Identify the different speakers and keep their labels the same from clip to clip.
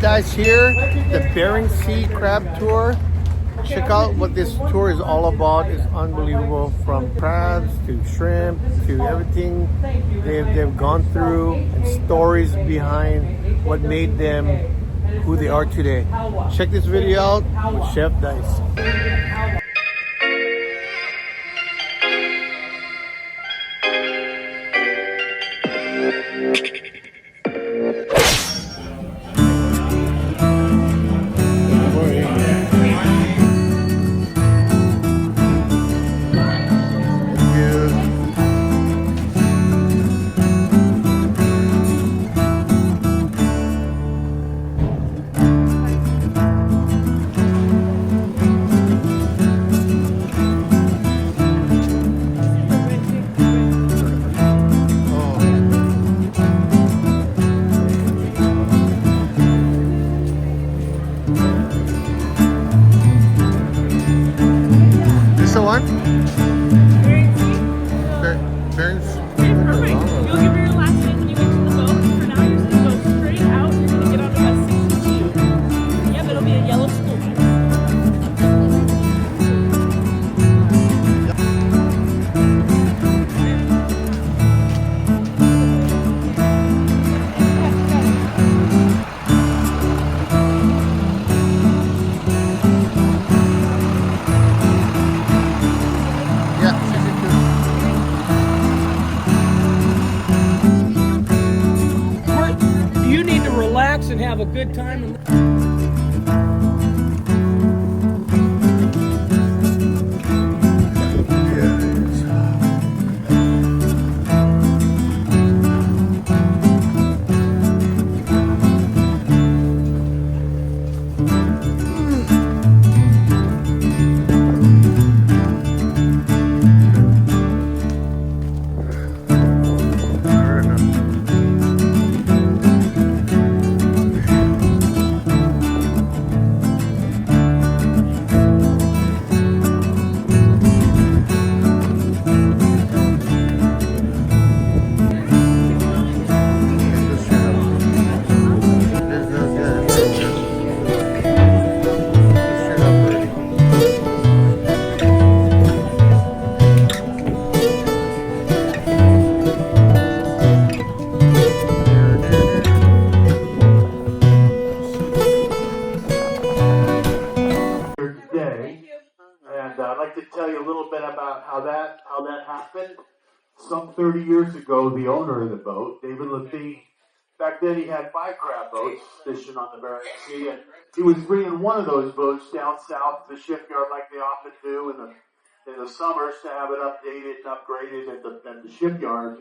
Speaker 1: Guys, here the Bering Sea Crab Tour. Check out what this tour is all about. It's unbelievable, from crabs to shrimp to everything they've gone through, and stories behind what made them who they are today. Check this video out with Chef Dice. This the one? Bering Sea?
Speaker 2: Okay, perfect. You'll give me your last name when you get to the boat. For now, you're just going to go straight out. You're going to get on to bus 62. Yep, it'll be a yellow school bus.
Speaker 3: You need to relax and have a good time.
Speaker 1: I'd like to tell you a little bit about how that happened. Some 30 years ago, the owner of the boat, David Levine, back then he had 5 crab boats fishing on the Bering Sea, and he was bringing one of those boats down south to the shipyard like they often do in the summers to have it updated and upgraded at the shipyard.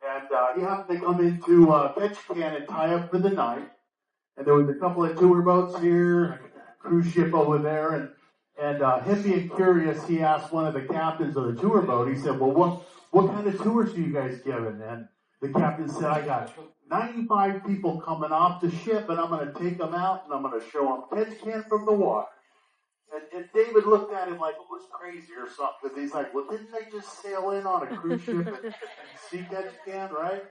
Speaker 1: And he happened to come into Ketchikan and tie up for the night. And there was a couple of tour boats here, a cruise ship over there, and him being curious, he asked one of the captains of the tour boat. He said, "Well, what kind of tours do you guys giving?" And the captain said, "I got 95 people coming off the ship, and I'm going to take them out, and I'm going to show them Ketchikan from the water." And David looked at him like it was crazy or something, because he's like, "Well, didn't they just sail in on a cruise ship and see Ketchikan, right?"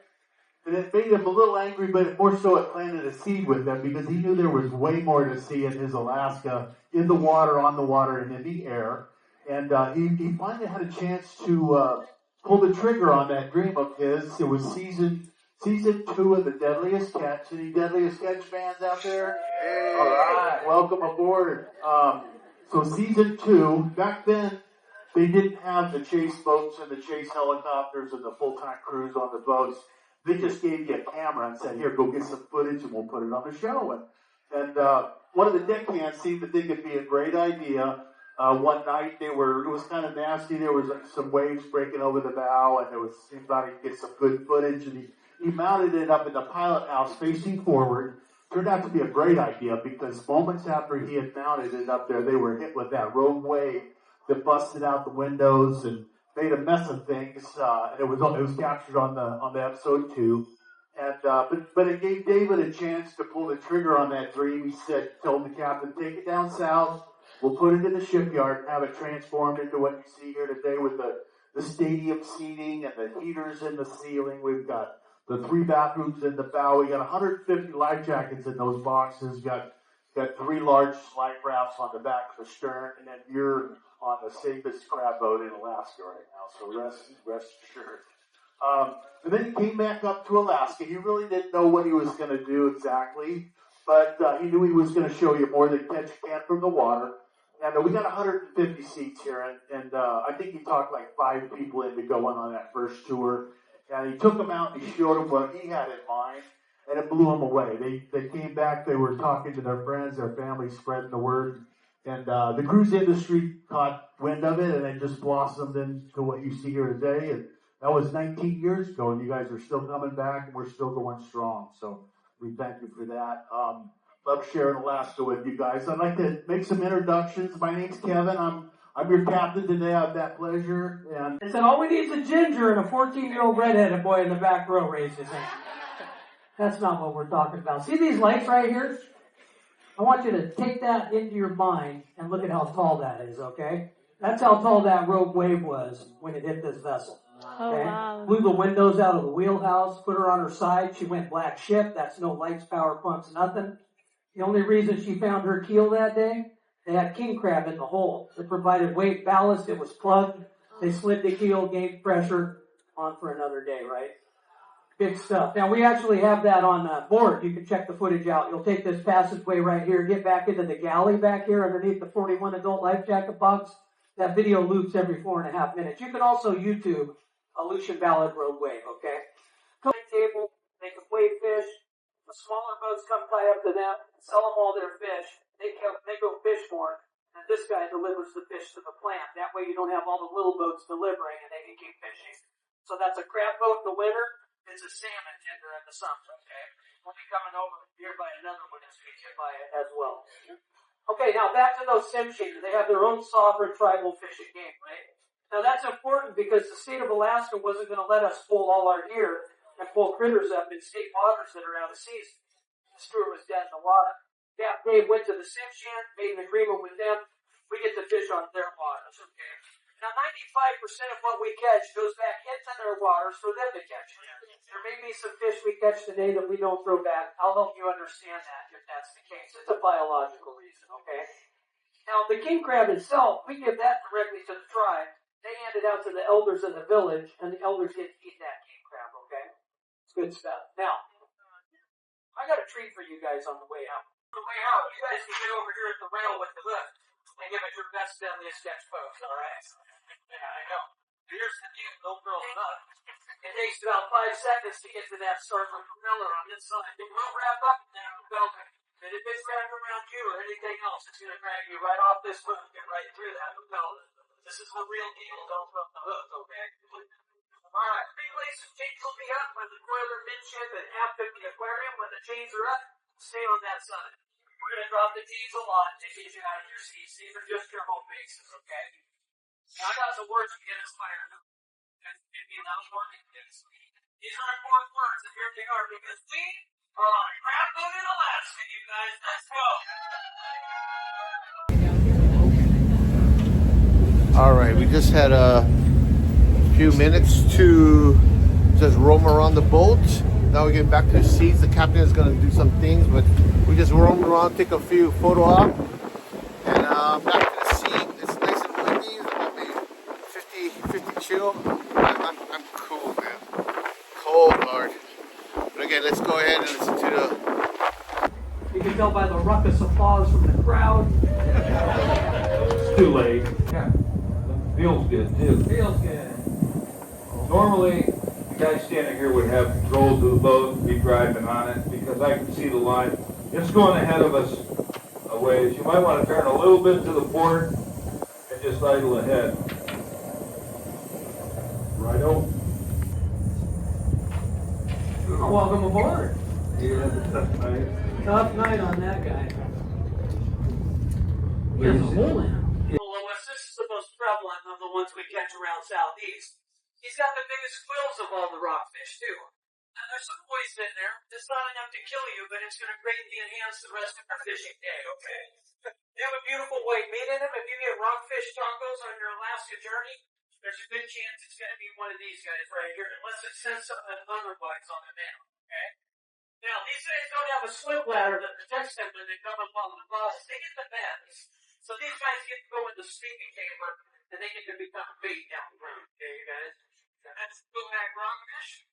Speaker 1: And it made him a little angry, but more so it planted a seed with him, because he knew there was way more to see in his Alaska, in the water, on the water, and in the air. And he finally had a chance to pull the trigger on that dream of his. It was season 2 of the Deadliest Catch. Any Deadliest Catch fans out there? Hey. All right, welcome aboard. So season 2, back then, they didn't have the chase boats and the chase helicopters and the full-time crews on the boats. They just gave you a camera and said, "Here, go get some footage and we'll put it on the show." And one of the deckhands seemed to think it'd be a great idea. One night it was kind of nasty. There was some waves breaking over the bow, and he thought he'd get some good footage, and he mounted it up in the pilot house facing forward. Turned out to be a great idea, because moments after he had mounted it up there, they were hit with that rogue wave that busted out the windows and made a mess of things, and it was captured on the episode 2. And but it gave David a chance to pull the trigger on that dream. He told the captain, "Take it down south. We'll put it in the shipyard and have it transformed into what you see here today with the stadium seating and the heaters in the ceiling. We've got the 3 bathrooms in the bow. We got 150 life jackets in those boxes. Got 3 large life rafts on the back of the stern, and then you're on the safest crab boat in Alaska right now. So rest assured. And then he came back up to Alaska. He really didn't know what he was going to do exactly, but he knew he was going to show you more than Ketchikan from the water. And we got 150 seats here, and I think he talked like 5 people into going on that first tour. And he took them out and he showed them what he had in mind, and it blew them away. They came back, they were talking to their friends, their family, spreading the word. And the cruise industry caught wind of it, and it just blossomed into what you see here today. And that was 19 years ago, and you guys are still coming back, and we're still going strong. So we thank you for that. Love sharing Alaska with you guys. I'd like to make some introductions. My name's Kevin. I'm your captain today. I have that pleasure. And
Speaker 3: They said all we need is a ginger and a 14-year-old redheaded boy in the back row raised his hand. That's not what we're talking about. See these lights right here? I want you to take that into your mind and look at how tall that is, okay? That's how tall that rogue wave was when it hit this vessel.
Speaker 2: Oh,
Speaker 3: Okay?
Speaker 2: wow.
Speaker 3: Blew the windows out of the wheelhouse, put her on her side. She went black ship. That's no lights, power pumps, nothing. The only reason she found her keel that day, they had king crab in the hole. It provided weight ballast. It was plugged. They slid the keel, gained pressure, on for another day, right? Big stuff. Now, we actually have that on board. You can check the footage out. You'll take this passageway right here, get back into the galley back here underneath the 41 adult life jacket box. That video loops every 4.5 minutes. You can also YouTube Aleutian Ballad Rogue Wave, okay? Table, they can weigh fish. The smaller boats come tie up to them, sell them all their fish. They go fish more, and this guy delivers the fish to the plant. That way you don't have all the little boats delivering, and they can keep fishing. So that's a crab boat in the winter. It's a salmon tender in the summer, okay? We'll be coming over here by another one as we get by it as well. Okay, now back to those sim shaders. They have their own sovereign tribal fishing game, right? Now that's important because the state of Alaska wasn't going to let us pull all our gear and pull critters up in state waters that are out of season. The steward was dead in the water. Yeah, Dave went to the sim shan, made an agreement with them. We get to fish on their waters, okay? Now 95% of what we catch goes back into their waters for them to catch. There may be some fish we catch today that we don't throw back. I'll help you understand that if that's the case. It's a biological reason, okay? Now the king crab itself, we give that directly to the tribe. They hand it out to the elders of the village, and the elders get to eat that king crab, okay? It's good stuff. Now, I got a treat for you guys on the way out. On the way out, you guys can get over here at the rail with the lift and give it your best Deadliest Catch pose, alright? Yeah, I know. Here's the deal, don't throw it up. It takes about 5 seconds to get to that circle propeller on this side. It will wrap up and then it'll go. And if it's dragging around you or anything else, it's going to drag you right off this hook and right through that propeller. This is the real deal. Don't throw the hook, okay? Alright, relays and chains will be up when the coiler midship and aft of the aquarium. When the chains are up, stay on that side. We're going to drop the T's a lot to get you out of your seats. These are just your home bases, okay? Now, I got some words to get us fired up. If you know important things. These are important words, and here they are, because we are on a crab boat in Alaska, you guys. Let's go!
Speaker 4: All right, we just had a few minutes to just roam around the boat. Now we get back to the seats. The captain is going to do some things, but we just roam around, take a few photo op, and back to the seat. It's nice and windy. It's about maybe 50 chill. I'm cool, man. Cold, Lord. But again, let's go ahead and listen to the...
Speaker 3: You can tell by the ruckus applause from the crowd.
Speaker 5: It's too late. Yeah. Feels good too.
Speaker 3: Feels good.
Speaker 5: Normally, the guy standing here would have control of the boat and be driving on it because I can see the line. It's going ahead of us a ways. You might want to turn a little bit to the port and just idle ahead. Righto.
Speaker 3: Welcome aboard.
Speaker 5: Yeah, that's nice.
Speaker 3: Tough night on that guy. He has a hole in him. Lewis, this is the most prevalent of the ones we catch around southeast. He's got the biggest quills of all the rockfish, too. And there's some poison in there. It's not enough to kill you, but it's going to greatly enhance the rest of your fishing day, okay? They have a beautiful white meat in them. If you get rockfish tacos on your Alaska journey, there's a good chance it's going to be one of these guys right here, unless it says something otherwise on the map, okay? Now, these guys don't have a swim bladder that protects them when they come up on the bus. They get the bends. So these guys get to go in the sleeping chamber, and they get to become bait down the road, okay, you guys? And that's go back rockfish.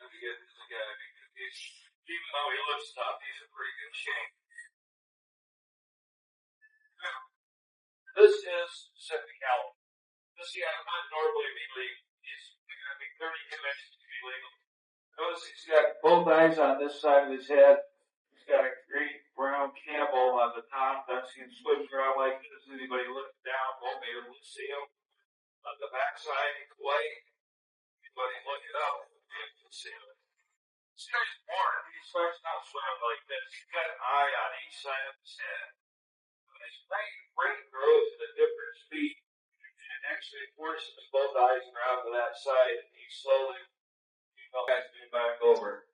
Speaker 5: Even though he looks tough, he's in pretty good shape. This is Pacific California. This guy might normally be legal. He's going to be 32 inches to be legal. Notice he's got both eyes on this side of his head. He's got a great brown camel on the top. That's him swimming around like this. Anybody looking down won't be able to see him. On the backside, he's white. Anybody looking up won't be able to see him. This guy's born. He starts out swimming like this. He's got an eye on each side of his head. His brain grows at a different speed. And actually forces both eyes around to that side. And he slowly guys move back over.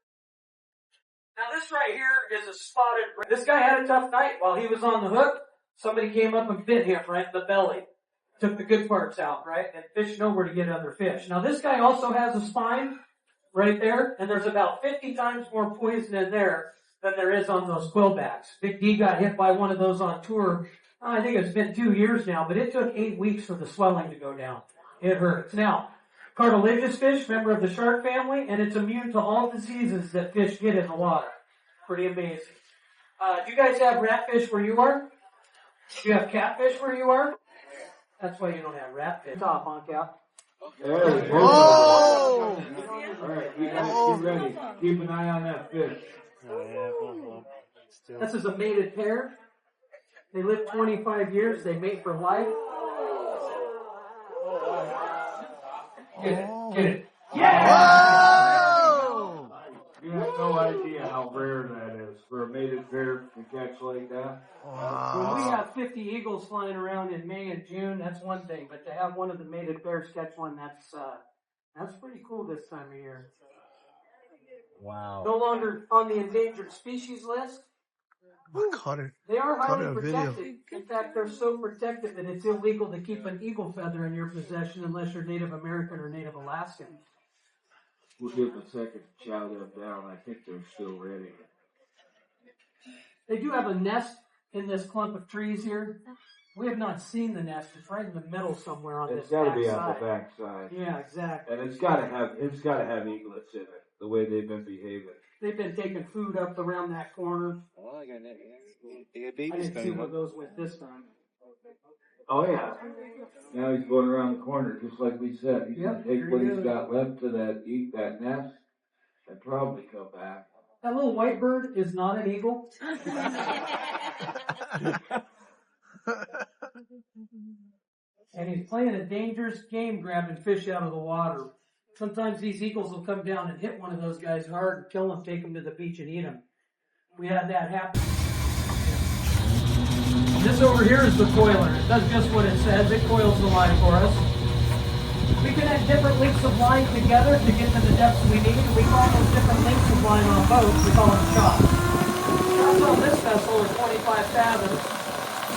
Speaker 3: Now this right here is a spotted. This guy had a tough night while he was on the hook. Somebody came up and bit him right in the belly. Took the good parts out, right? And fish know where to get other fish. Now this guy also has a spine right there, and there's about 50 times more poison in there than there is on those quillbacks. Big D got hit by one of those on tour. I think it's been 2 years now, but it took 8 weeks for the swelling to go down. It hurts. Now, cartilaginous fish, member of the shark family, and it's immune to all diseases that fish get in the water. Pretty amazing. Do you guys have ratfish where you are? Do you have catfish where you are? That's why you don't have ratfish. Top on Cap.
Speaker 5: There we go.
Speaker 4: Oh!
Speaker 5: All right, you guys get ready. Keep an eye on that fish.
Speaker 3: This is a mated pair. They live 25 years. They mate for life. Get it. Yeah!
Speaker 4: Whoa!
Speaker 5: You have no idea how rare that is for a mated pair to catch like that.
Speaker 3: When we have 50 eagles flying around in May and June, that's one thing. But to have one of the mated pairs catch one, that's pretty cool this time of year.
Speaker 4: Wow.
Speaker 3: No longer on the endangered species list.
Speaker 4: Caught it.
Speaker 3: They are
Speaker 4: Caught
Speaker 3: highly
Speaker 4: a video.
Speaker 3: protected. In fact, they're so protected that it's illegal to keep an eagle feather in your possession unless you're Native American or Native Alaskan.
Speaker 5: We'll give a second chow them down. I think they're still ready.
Speaker 3: They do have a nest in this clump of trees here. We have not seen the nest. It's right in the middle somewhere on
Speaker 5: It's
Speaker 3: this
Speaker 5: got to
Speaker 3: back
Speaker 5: be
Speaker 3: side.
Speaker 5: on the back side.
Speaker 3: Yeah, exactly.
Speaker 5: And it's got to have eaglets in it. The way they've been behaving.
Speaker 3: They've been taking food up around that corner.
Speaker 6: Oh, I got
Speaker 3: I didn't see where those went this time.
Speaker 5: Oh yeah. Now he's going around the corner, just like we said. He's
Speaker 3: Yep,
Speaker 5: gonna take
Speaker 3: here
Speaker 5: what
Speaker 3: he
Speaker 5: he's
Speaker 3: is.
Speaker 5: got left to eat that nest, and probably come back.
Speaker 3: That little white bird is not an eagle. And he's playing a dangerous game grabbing fish out of the water. Sometimes these eagles will come down and hit one of those guys hard and kill them, take them to the beach and eat them. We had that happen. This over here is the coiler. It does just what it says. It coils the line for us. We connect different lengths of line together to get to the depths we need. We call those different lengths of line on boats, we call them shots. Shots on this vessel are 25 fathoms,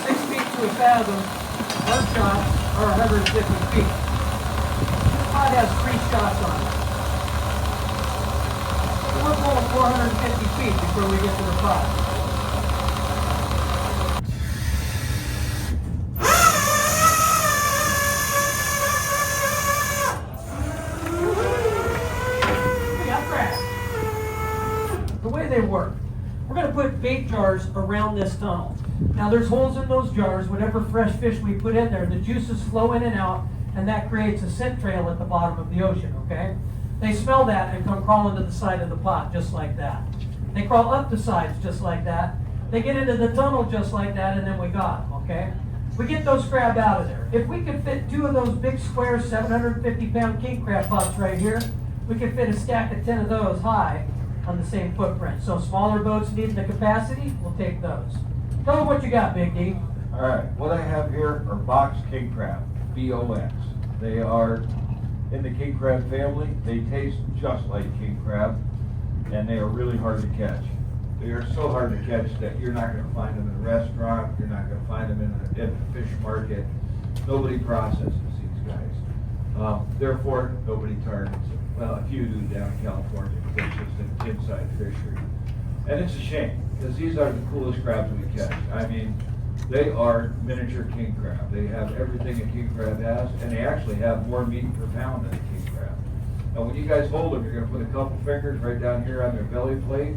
Speaker 3: 6 feet to a fathom. Our shots are 150 feet. This pod has 3 shots on it. So we're pulling 450 feet before we get to the pod. They work. We're going to put bait jars around this tunnel. Now there's holes in those jars. Whatever fresh fish we put in there, the juices flow in and out, and that creates a scent trail at the bottom of the ocean, okay? They smell that and come crawling to the side of the pot just like that. They crawl up the sides just like that. They get into the tunnel just like that, and then we got them, okay? We get those crab out of there. If we could fit 2 of those big square 750-pound king crab pots right here, we could fit a stack of 10 of those high on the same footprint. So smaller boats needing the capacity, we'll take those. Tell them what you got, Big D.
Speaker 5: All right, what I have here are box king crab, BOX. They are in the king crab family. They taste just like king crab, and they are really hard to catch. They are so hard to catch that you're not going to find them in a restaurant. You're not going to find them in a fish market. Nobody processes these guys. Therefore, nobody targets it. Well, a few do down in California, because it's just an inside fishery. And it's a shame, because these are the coolest crabs we catch. I mean, they are miniature king crab. They have everything a king crab has, and they actually have more meat per pound than a king crab. And when you guys hold them, you're going to put a couple fingers right down here on their belly plate,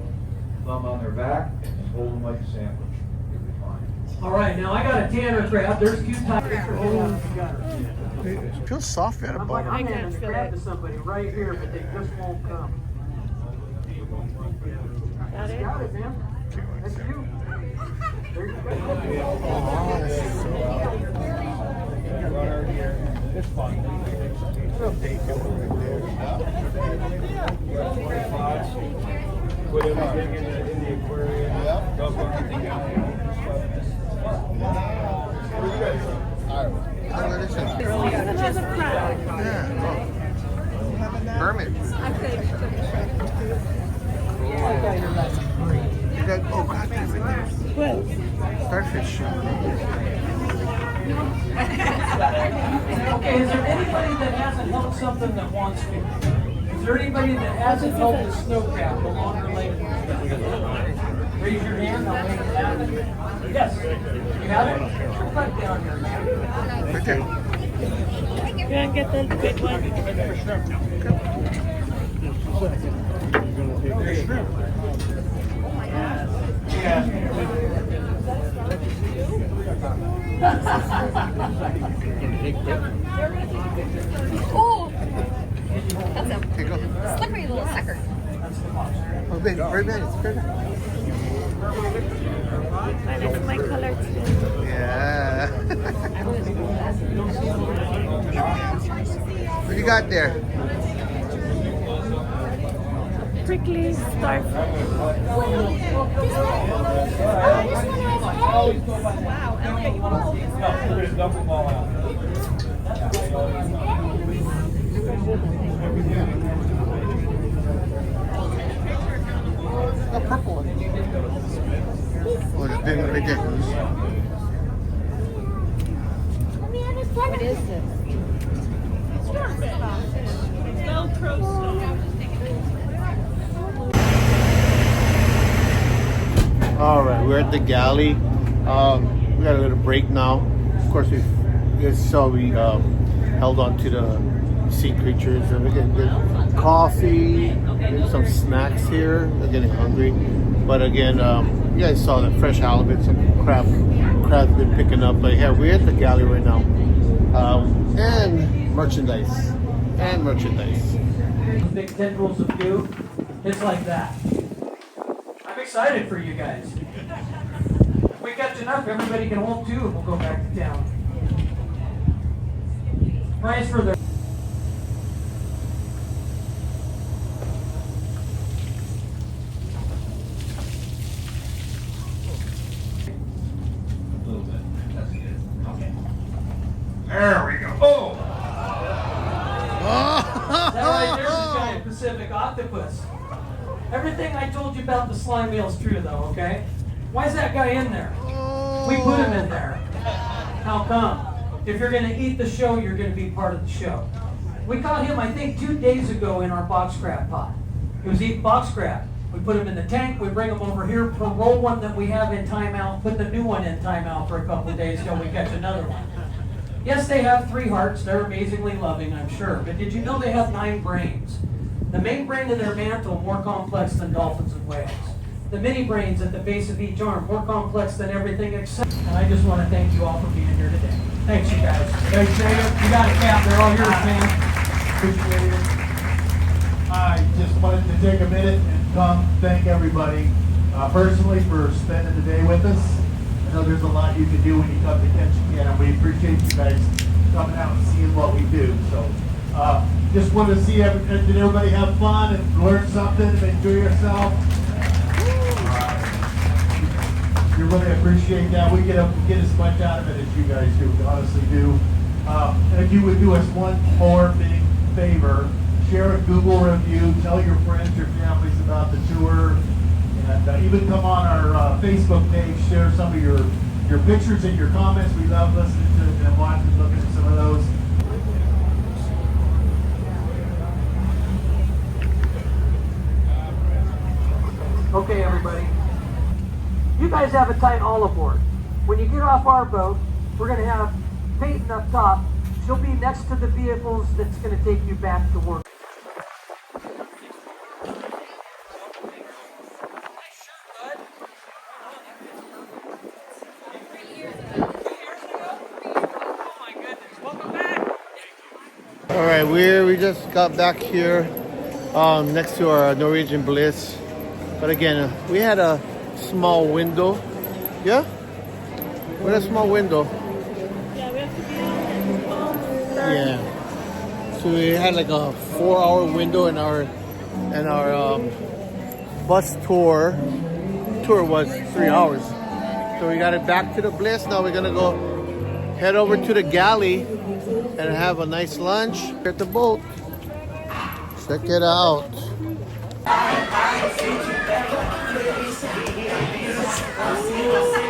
Speaker 5: thumb on their back, and hold them like a sandwich. You'll be fine.
Speaker 3: All right, now I got a tanner crab. There's two types.
Speaker 4: It feels soft at the
Speaker 3: I'm like,
Speaker 4: bottom.
Speaker 3: I'm handing the crab to somebody right here, but they just won't come.
Speaker 2: Got it?
Speaker 3: Got it, man. That's you. There you go.
Speaker 5: It's fun. Put everything in the aquarium. Dump everything out.
Speaker 2: It has a crab.
Speaker 4: Yeah. Hermit. Oh, God, there's right there.
Speaker 2: What?
Speaker 4: Starfish.
Speaker 3: Okay, is there anybody that hasn't helped something that wants to? Is there anybody that hasn't helped the snow crab, the longer leg? Raise your hand, I'll make it happen. Yes, you have it? Right down here, man.
Speaker 4: Right there.
Speaker 2: You want to get the big one?
Speaker 6: Oh, that's a slippery little sucker.
Speaker 4: Oh, big, very big. It's bigger.
Speaker 2: And it's my color too.
Speaker 4: Yeah. What you got there?
Speaker 2: Prickly starfish. Wow, Elliot, you want to hold this?
Speaker 5: We're going to dump them all out.
Speaker 4: A purple one. Oh, the big one right there.
Speaker 6: What is this?
Speaker 2: Velcro stone.
Speaker 4: All right, we're at the galley. We got a little break now. Of course, you guys saw we held on to the sea creatures, and we get good coffee, maybe some snacks here. They're getting hungry, but again, you guys saw the fresh halibut, some crabs been picking up. But yeah, we're at the galley right now, and merchandise.
Speaker 3: Big tendrils of goo. It's like that. I'm excited for you guys. If we catch enough, everybody can hold two and we'll go back to town. Price for the
Speaker 5: A little bit. That's good. Okay. There we go. Oh!
Speaker 3: that right there's a giant Pacific octopus. Everything I told you about the slime eel is true though, okay? Why is that guy in there? We put him in there. How come? If you're gonna eat the show, you're gonna be part of the show. We caught him, I think, 2 days ago in our box crab pot. He was eating box crab. We put him in the tank, we bring him over here, parole one that we have in timeout, put the new one in timeout for a couple of days till we catch another one. Yes, they have 3 hearts, they're amazingly loving, I'm sure, but did you know they have 9 brains? The main brain of their mantle, more complex than dolphins and whales. The mini brains at the base of each arm, more complex than everything except. And I just want to thank you all for being here today. Thanks, you guys. Thanks, Jacob. You got a cap. They're all yours, man. Appreciate it.
Speaker 1: I just wanted to take a minute and come thank everybody personally for spending the day with us. I know there's a lot you can do when you come to Ketchikan, and we appreciate you guys coming out and seeing what we do. So just wanted to see did everybody have fun and learn something and enjoy yourself? We really appreciate that. We get as much out of it as you guys do. We honestly do. And if you would do us one more big favor, share a Google review, tell your friends, your families about the tour, and even come on our Facebook page, share some of your pictures and your comments. We love listening to them, watching, looking at some of those.
Speaker 3: Okay, everybody. You guys have a tight all aboard. When you get off our boat, we're going to have Peyton up top. She'll be next to the vehicles that's going to take you back to work.
Speaker 4: All right, we just got back here next to our Norwegian Bliss. But again, we had a small window. Yeah? We had a small window.
Speaker 2: Yeah, we have to be on at 12:30.
Speaker 4: Yeah. So we had like a 4-hour window in our bus tour. Tour was 3 hours. So we got it back to the Bliss. Now we're gonna go head over to the galley and have a nice lunch at the boat. Check it out.
Speaker 7: I see you